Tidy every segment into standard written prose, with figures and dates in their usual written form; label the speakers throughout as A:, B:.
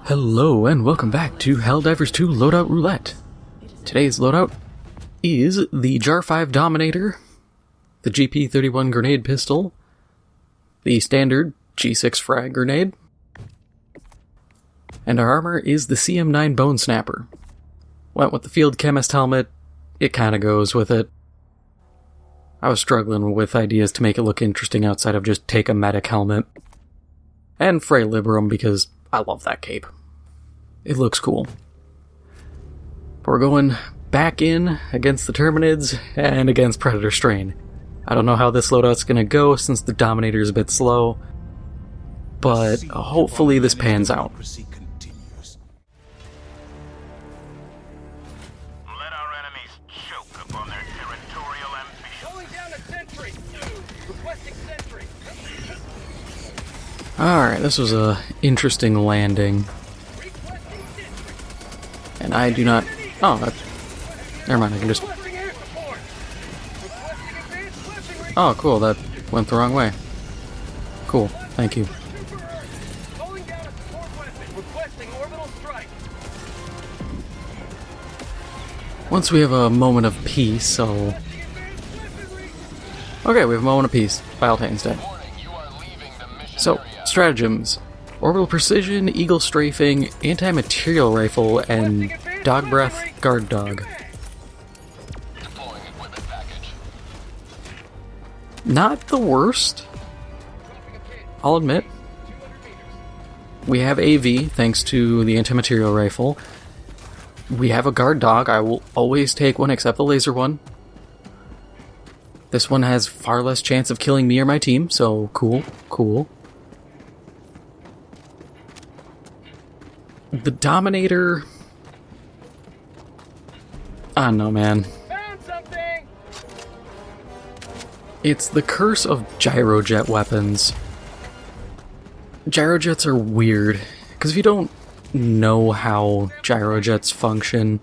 A: Hello and welcome back to Helldivers 2 Loadout Roulette. Today's loadout is the JAR-5 Dominator, the GP31 grenade pistol, the standard G6 frag grenade, and our armor is the CM9 Bone Snapper. Went with the field chemist helmet, it kinda goes with it. I was struggling with ideas to make it look interesting outside of just take a medic helmet. And Frey Liberum because I love that cape. It looks cool. We're going back in against the Terminids and against Predator Strain. I don't know how this loadout's gonna go since the Dominator is a bit slow, but hopefully this pans out.
B: Let our enemies choke upon their territorial ambition. Going down a sentry. Requesting sentry.
A: Alright, this was a interesting landing. And I do not... Oh, never mind, I can just... Oh, cool, that went the wrong way. Cool, thank you. Once we have a moment of peace, I'll... Okay, we have a moment of peace. Biotane instead. So, stratagems. Orbital Precision, Eagle Strafing, Anti-Material Rifle, and Dog Breath Guard Dog. Not the worst, I'll admit. We have AV, thanks to the Anti-Material Rifle. We have a Guard Dog, I will always take one except the laser one. This one has far less chance of killing me or my team, so cool, cool. The Dominator... I don't know, man.
B: Found something.
A: It's the curse of gyrojet weapons. Gyrojets are weird, because if you don't know how gyrojets function,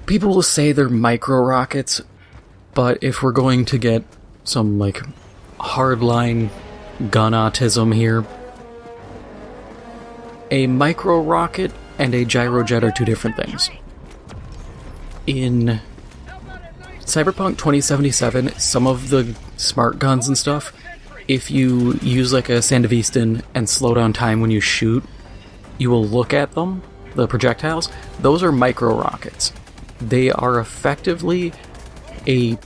A: people will say they're micro-rockets, but if we're going to get some, like, hardline gun autism here, a micro-rocket and a gyrojet are two different things. In Cyberpunk 2077, some of the smart guns and stuff, if you use like a Sandevistan and slow down time when you shoot, you will look at them, the projectiles, those are micro-rockets. They are effectively a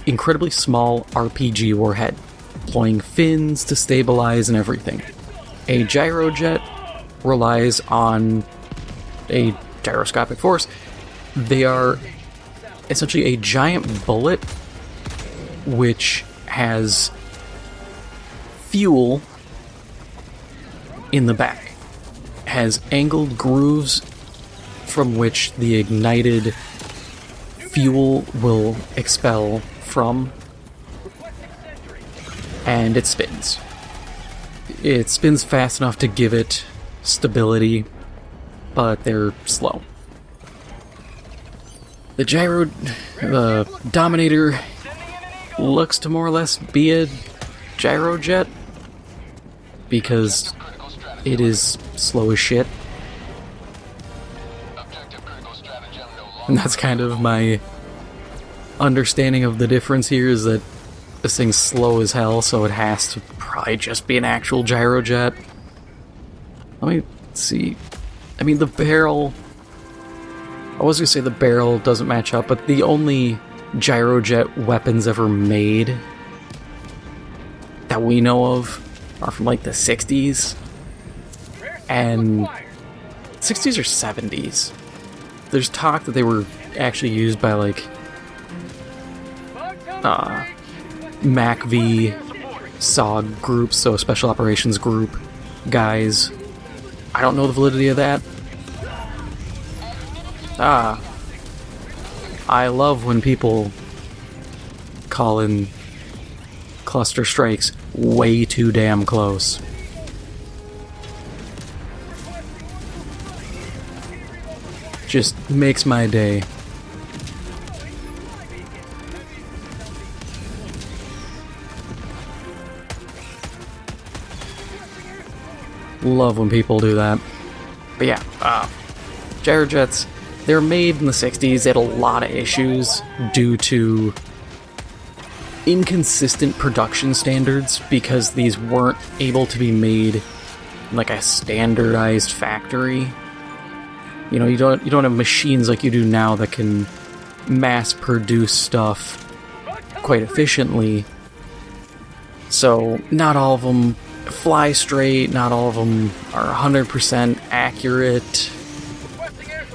A: incredibly small RPG warhead, deploying fins to stabilize and everything. A gyrojet relies on a gyroscopic force. They are essentially a giant bullet which has fuel in the back, has angled grooves from which the ignited fuel will expel from, and it spins. It spins fast enough to give it stability, but they're slow. The Dominator looks to more or less be a gyrojet because it is slow as shit. And that's kind of my understanding of the difference here, is that this thing's slow as hell, so it has to probably just be an actual gyrojet. Let me see. I mean, the barrel... I was gonna say the barrel doesn't match up, but the only gyrojet weapons ever made that we know of are from like the 60s. And 60s or 70s. There's talk that they were actually used by like MACV SOG groups, so Special Operations Group guys. I don't know the validity of that. I love when people call in cluster strikes way too damn close. Just makes my day. Love when people do that. But yeah, gyrojets, they were made in the 60s. They had a lot of issues due to inconsistent production standards because these weren't able to be made in like a standardized factory. You know, you don't have machines like you do now that can mass produce stuff quite efficiently. So not all of them fly straight, not all of them are 100% accurate.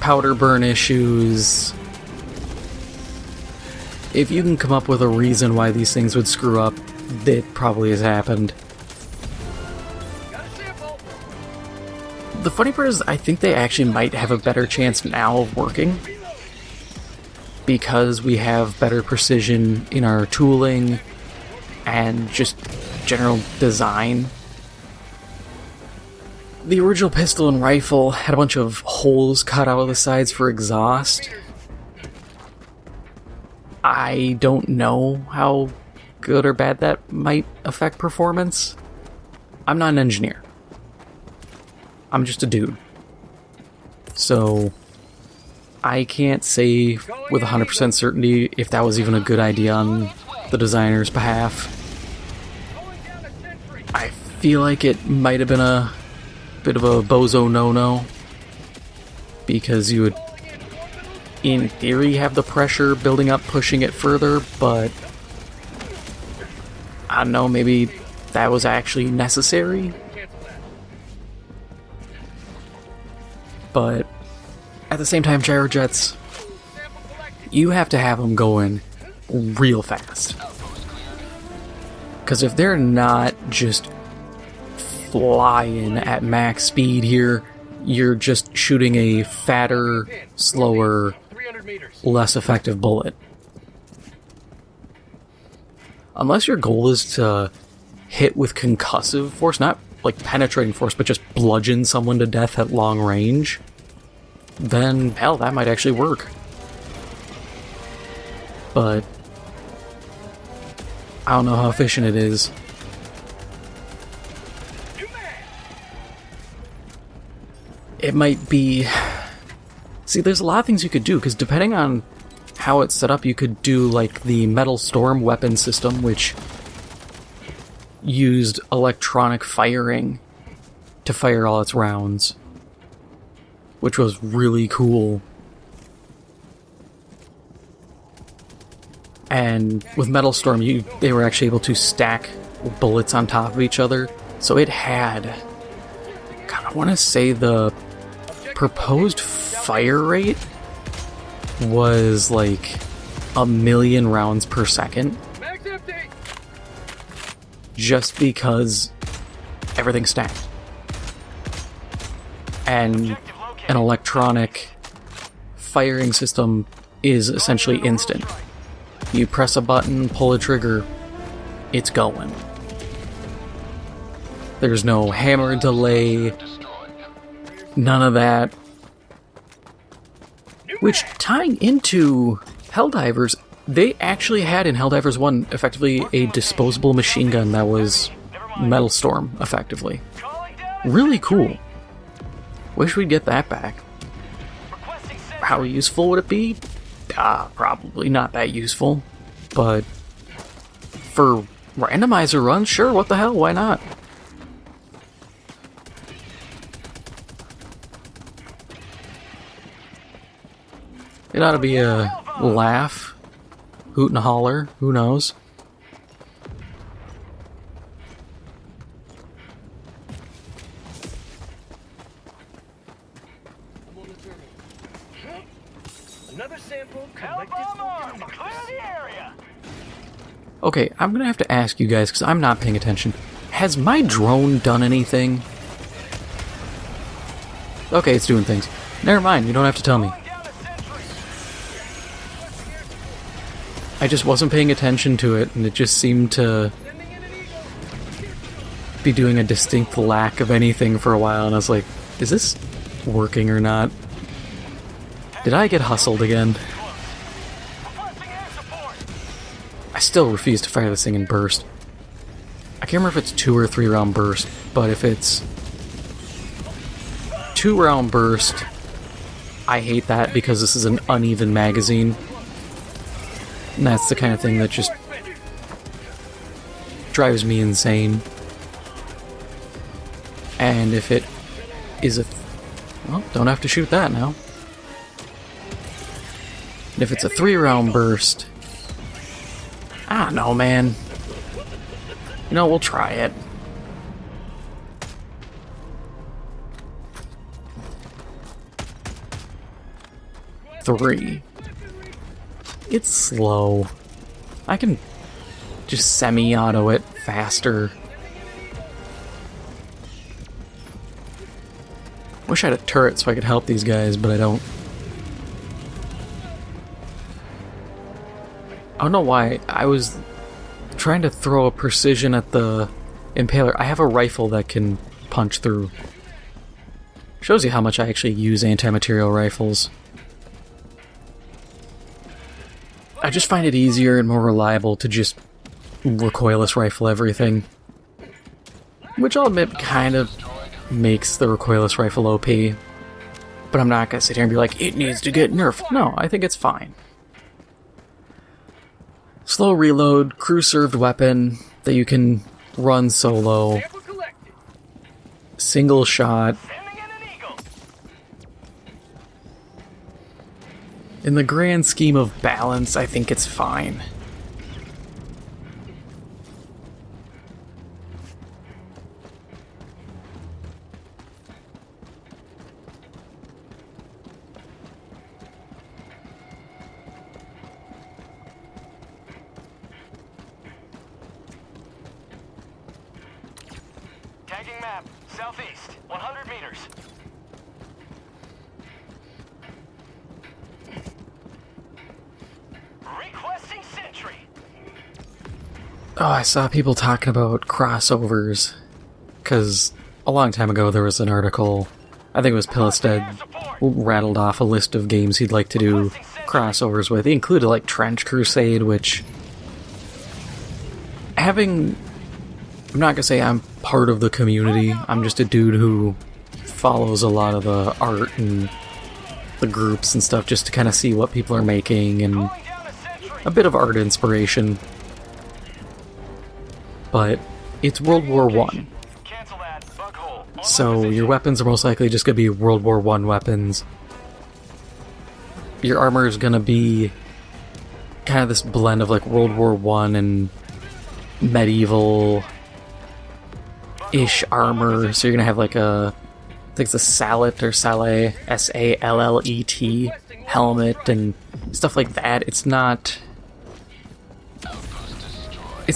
A: Powder burn issues. If you can come up with a reason why these things would screw up, it probably has happened. The funny part is, I think they actually might have a better chance now of working, because we have better precision in our tooling and just general design. The original pistol and rifle had a bunch of holes cut out of the sides for exhaust. I don't know how good or bad that might affect performance. I'm not an engineer. I'm just a dude. So I can't say with 100% certainty if that was even a good idea on the designer's behalf. I feel like it might have been a bit of a bozo no-no, because you would, in theory, have the pressure building up, pushing it further, but I don't know, maybe that was actually necessary. But at the same time, gyrojets, you have to have them going real fast. Because if they're not just flying at max speed here, you're just shooting a fatter, slower, less effective bullet. Unless your goal is to hit with concussive force, not like penetrating force, but just bludgeon someone to death at long range, then hell, that might actually work. But I don't know how efficient it is. It might be... See, there's a lot of things you could do, because depending on how it's set up, you could do like the Metal Storm weapon system, which used electronic firing to fire all its rounds, which was really cool. And with Metal Storm, they were actually able to stack bullets on top of each other, so it had... God, I want to say the proposed fire rate was like 1,000,000 rounds per second. Just because everything's stacked. And an electronic firing system is essentially instant. You press a button, pull a trigger, it's going. There's no hammer delay, none of that. Which, tying into Helldivers, they actually had in Helldivers 1 effectively a disposable machine gun that was Metal Storm, effectively. Really cool. Wish we'd get that back. How useful would it be? Probably not that useful. But for randomizer runs, sure, what the hell, why not? It ought to be a laugh, hoot and holler, who knows?
C: Another sample collected.
B: Clear the area.
A: Okay, I'm gonna have to ask you guys, because I'm not paying attention. Has my drone done anything? Okay, it's doing things. Never mind, you don't have to tell me. I just wasn't paying attention to it, and it just seemed to be doing a distinct lack of anything for a while, and I was like, is this working or not? Did I get hustled again? I still refuse to fire this thing in burst. I can't remember if it's 2 or 3 round burst, but if it's 2-round burst, I hate that because this is an uneven magazine. And that's the kind of thing that just drives me insane. And if it is a... well, don't have to shoot that now. And if it's a 3-round burst... I don't know, man. You know, we'll try it. Three. It's slow. I can just semi-auto it faster. Wish I had a turret so I could help these guys, but I don't. I don't know why. I was trying to throw a precision at the impaler. I have a rifle that can punch through. Shows you how much I actually use anti-material rifles. I just find it easier and more reliable to just recoilless rifle everything. Which I'll admit kind of makes the recoilless rifle OP. But I'm not gonna sit here and be like, it needs to get nerfed. No, I think it's fine. Slow reload, crew-served weapon that you can run solo. Single shot. In the grand scheme of balance, I think it's fine.
B: Tagging map, southeast, 100 meters. Requesting sentry.
A: Oh, I saw people talking about crossovers. Because a long time ago there was an article, I think it was Pillisted, rattled off a list of games he'd like to do crossovers with. He included like Trench Crusade, which... I'm not gonna say I'm part of the community, I'm just a dude who follows a lot of the art and the groups and stuff just to kind of see what people are making and a bit of art inspiration. But it's World War I. So your weapons are most likely just gonna be World War I weapons. Your armor is gonna be kind of this blend of like World War I and medieval-ish armor. So you're gonna have like a, I think it's a Salet or Sallet, S-A-L-L-E-T helmet and stuff like that. It's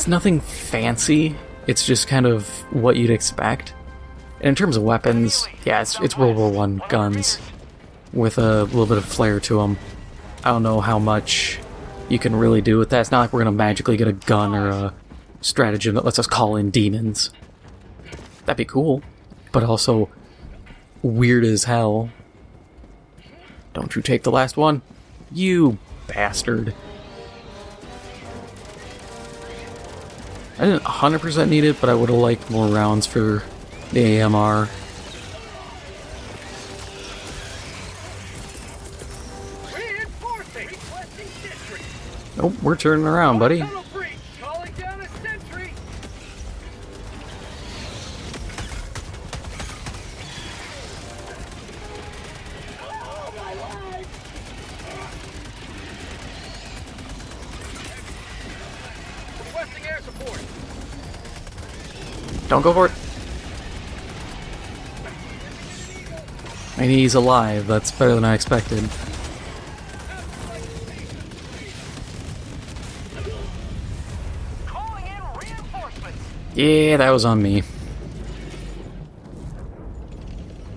A: nothing fancy. It's just kind of what you'd expect. And in terms of weapons, yeah, it's World War I guns with a little bit of flair to them. I don't know how much you can really do with that. It's not like we're gonna magically get a gun or a stratagem that lets us call in demons. That'd be cool, but also weird as hell. Don't you take the last one, you bastard. I didn't 100% need it, but I would have liked more rounds for the AMR. Nope, we're turning around, buddy. Don't go for it. And he's alive. That's better than I expected.
B: Calling in reinforcements.
A: Yeah, that was on me.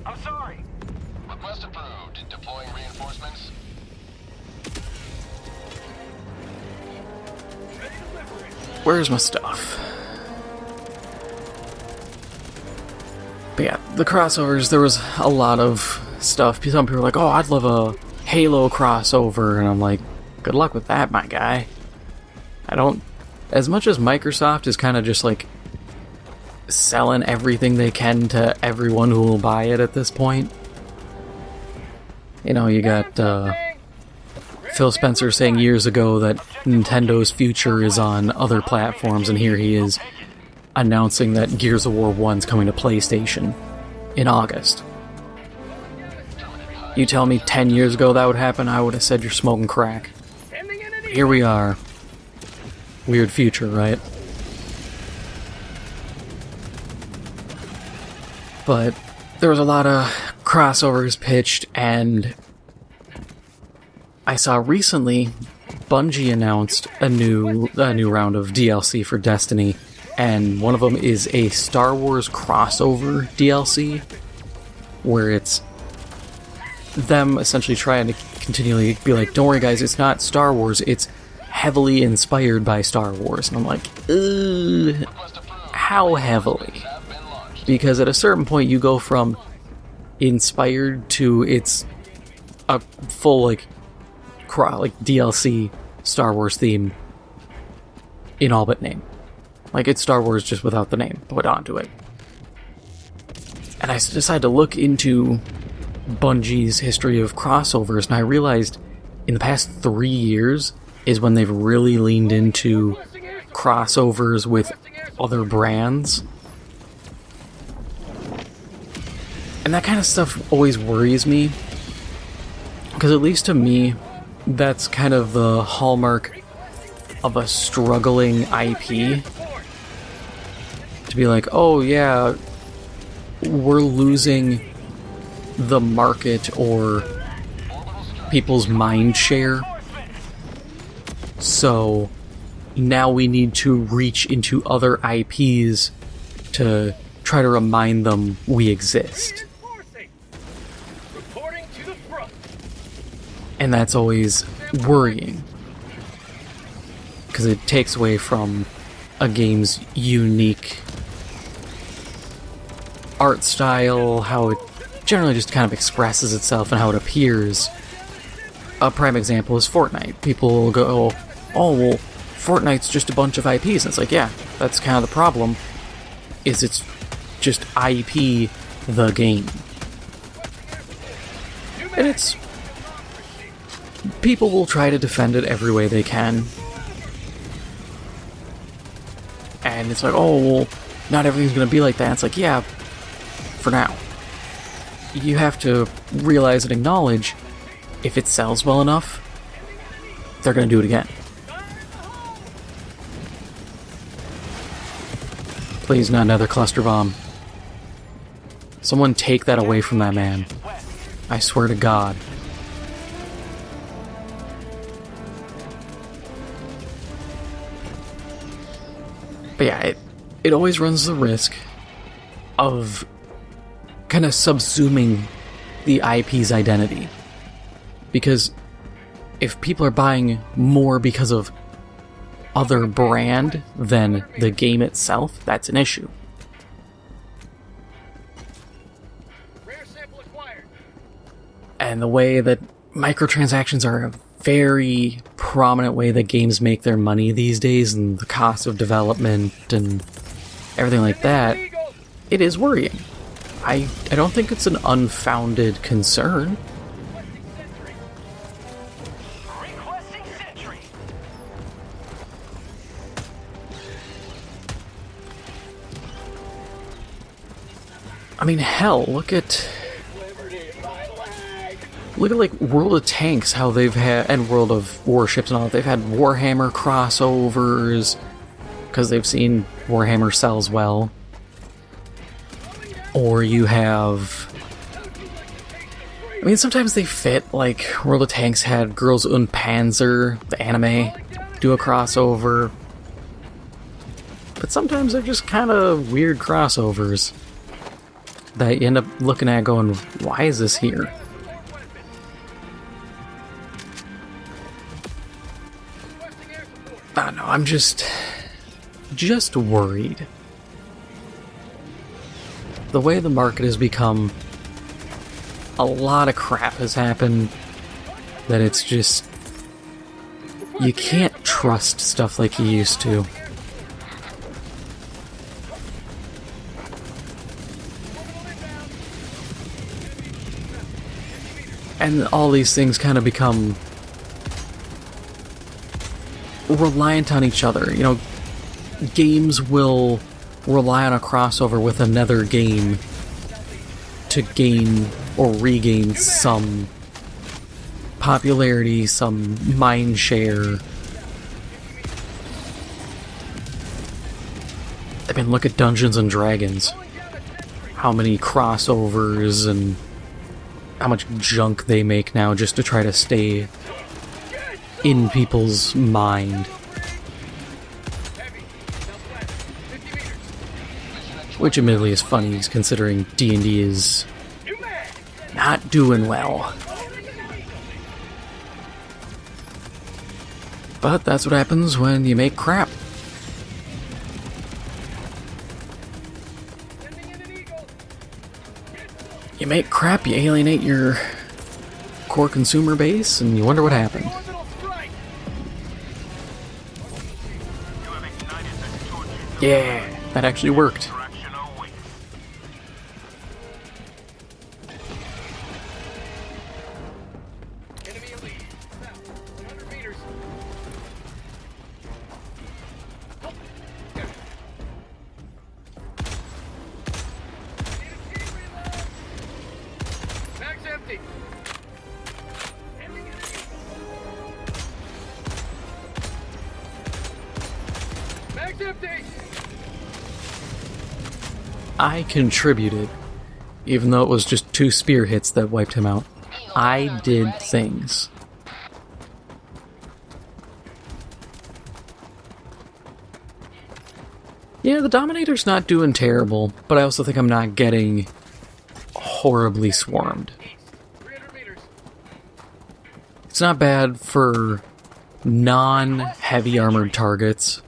B: I'm sorry.
D: Request approved. Deploying reinforcements.
A: Where's my stuff? But yeah, the crossovers, there was a lot of stuff. Some people were like, oh, I'd love a Halo crossover. And I'm like, good luck with that, my guy. I don't... As much as Microsoft is kind of just like selling everything they can to everyone who will buy it at this point, You know, you got Phil Spencer saying years ago that Nintendo's future is on other platforms, and here he is announcing that Gears of War 1's coming to PlayStation in August. You tell me 10 years ago that would happen, I would have said you're smoking crack. Here we are. Weird future, right? But there was a lot of crossovers pitched, and I saw recently Bungie announced a new round of DLC for Destiny, and one of them is a Star Wars crossover DLC, where it's them essentially trying to continually be like, don't worry guys, it's not Star Wars, it's heavily inspired by Star Wars. And I'm like, ugh, how heavily? Because at a certain point you go from inspired to it's a full like DLC Star Wars theme in all but name. Like, it's Star Wars just without the name put onto it. And I decided to look into Bungie's history of crossovers, and I realized in the past 3 years is when they've really leaned into crossovers with other brands. And that kind of stuff always worries me, because at least to me, that's kind of the hallmark of a struggling IP. To be like, oh yeah, we're losing the market or people's mind share, so now we need to reach into other IPs to try to remind them we exist. And that's always worrying, because it takes away from a game's unique art style, how it generally just kind of expresses itself and how it appears. A prime example is Fortnite. People will go, oh, well, Fortnite's just a bunch of IPs. And it's like, yeah, that's kind of the problem, is it's just IP the game. And it's... people will try to defend it every way they can. And it's like, oh, well, not everything's going to be like that. It's like, yeah, for now. You have to realize and acknowledge, if it sells well enough, they're going to do it again. Please, not another cluster bomb. Someone take that away from that man. I swear to God. But yeah, it always runs the risk of kind of subsuming the IP's identity. Because if people are buying more because of other brand than the game itself, that's an issue. And the way that microtransactions are a very prominent way that games make their money these days, and the cost of development and everything like that, it is worrying. I don't think it's an unfounded concern. I mean, hell, look at like World of Tanks, how they've had, and World of Warships and all that, they've had Warhammer crossovers because they've seen Warhammer sells well. Or you have, I mean, sometimes they fit, like World of Tanks had Girls und Panzer, the anime, do a crossover. But sometimes they're just kind of weird crossovers that you end up looking at going, why is this here? I don't know, I'm just worried. The way the market has become, a lot of crap has happened that it's just, you can't trust stuff like you used to. And all these things kind of become reliant on each other. You know, games will rely on a crossover with another game to gain or regain some popularity, some mind share. I mean, look at Dungeons and Dragons. How many crossovers and how much junk they make now just to try to stay in people's mind. Which admittedly is funny, considering D&D is not doing well. But that's what happens when you make crap. You make crap, you alienate your core consumer base, and you wonder what happened. Yeah, that actually worked. I contributed, even though it was just 2 spear hits that wiped him out. I did things. Yeah, the Dominator's not doing terrible, but I also think I'm not getting horribly swarmed. It's not bad for non-heavy armored targets,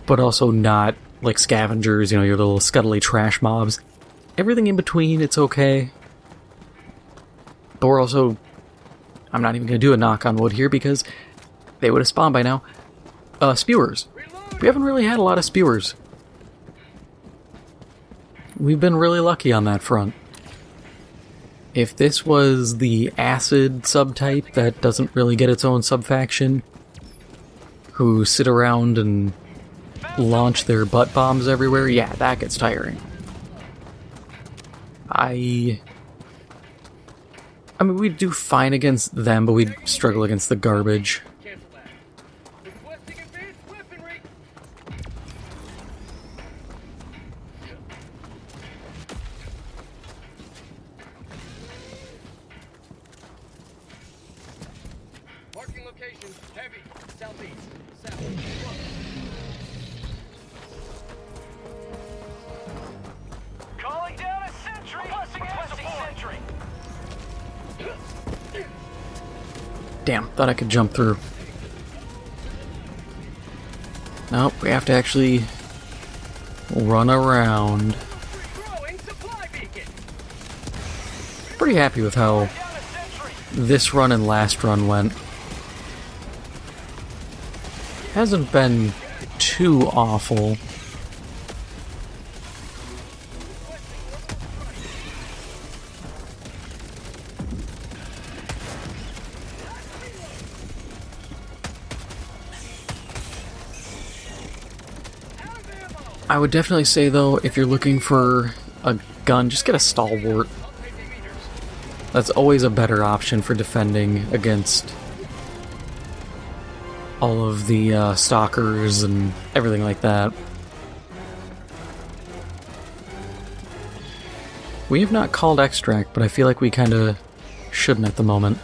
A: but also not like scavengers, you know, your little scuttly trash mobs. Everything in between, it's okay. But we're also... I'm not even going to do a knock on wood here because they would have spawned by now. Spewers. We haven't really had a lot of spewers. We've been really lucky on that front. If this was the acid subtype that doesn't really get its own subfaction, who sit around and launch their butt bombs everywhere, yeah, that gets tiring. I mean, we'd do fine against them, but we'd struggle against the garbage.
C: Marking location, heavy, southeast, south.
B: Calling down a sentry! Requesting sentry!
A: Damn, thought I could jump through. Nope, we have to actually run around. Pretty happy with how this run and last run went. Hasn't been too awful. I would definitely say, though, if you're looking for a gun, just get a stalwart. That's always a better option for defending against all of the stalkers and everything like that. We have not called extract, but I feel like we kind of shouldn't at the moment.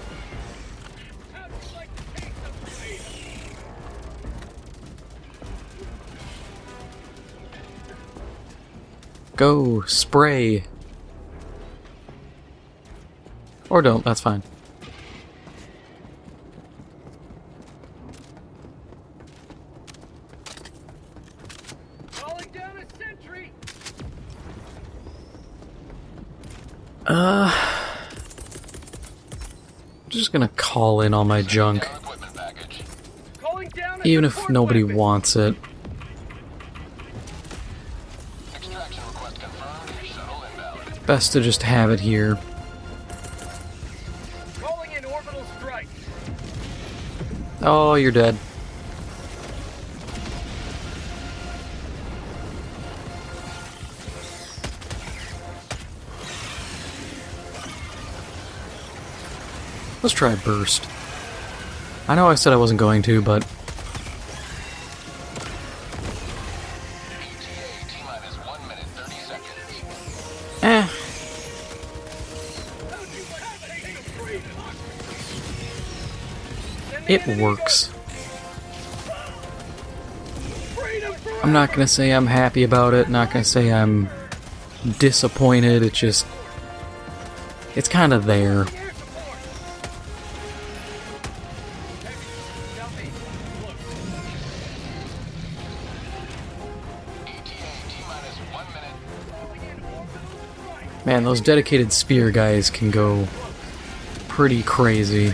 A: Go, spray. Or don't, that's fine.
C: Calling down a sentry.
A: I'm just gonna call in all my junk,
D: Equipment package.
C: Calling down a
A: even if
C: support
A: nobody
C: weapon.
A: wants it.
D: Extraction request confirmed. Shuttle inbound.
A: Best to just have it here. Oh, you're dead. Let's try burst. I know I said I wasn't going to, but
D: ETA T-minus 1 minute, 30 seconds.
A: it works. I'm not gonna say I'm happy about it, not gonna say I'm disappointed, it's kind of there. Man, those dedicated spear guys can go pretty crazy.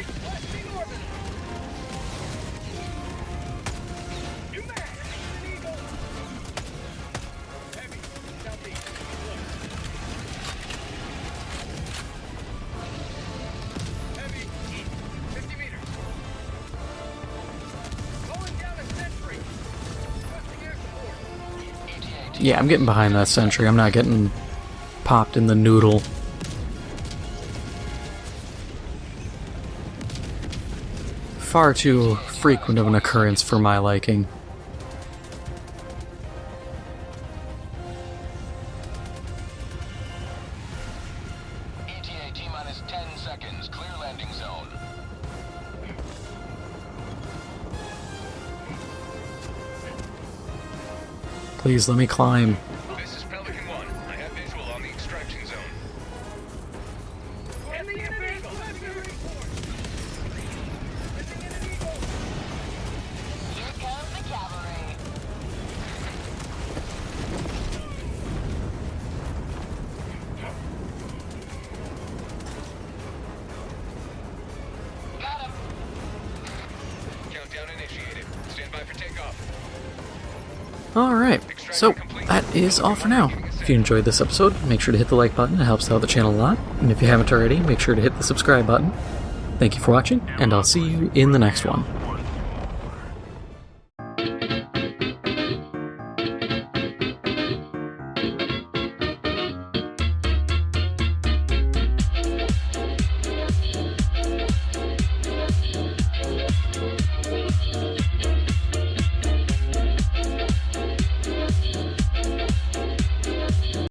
A: Yeah, I'm getting behind that sentry. I'm not getting popped in the noodle. Far too frequent of an occurrence for my liking.
D: ETA T-minus 10 seconds. Clear landing zone.
A: Please let me climb.
B: This is Pelican 1. I have visual on the extraction zone.
E: Here comes the cavalry. Got him.
B: Countdown initiated. Stand by for takeoff.
A: Alright, so that is all for now. If you enjoyed this episode, make sure to hit the like button, it helps out the channel a lot. And if you haven't already, make sure to hit the subscribe button. Thank you for watching, and I'll see you in the next one.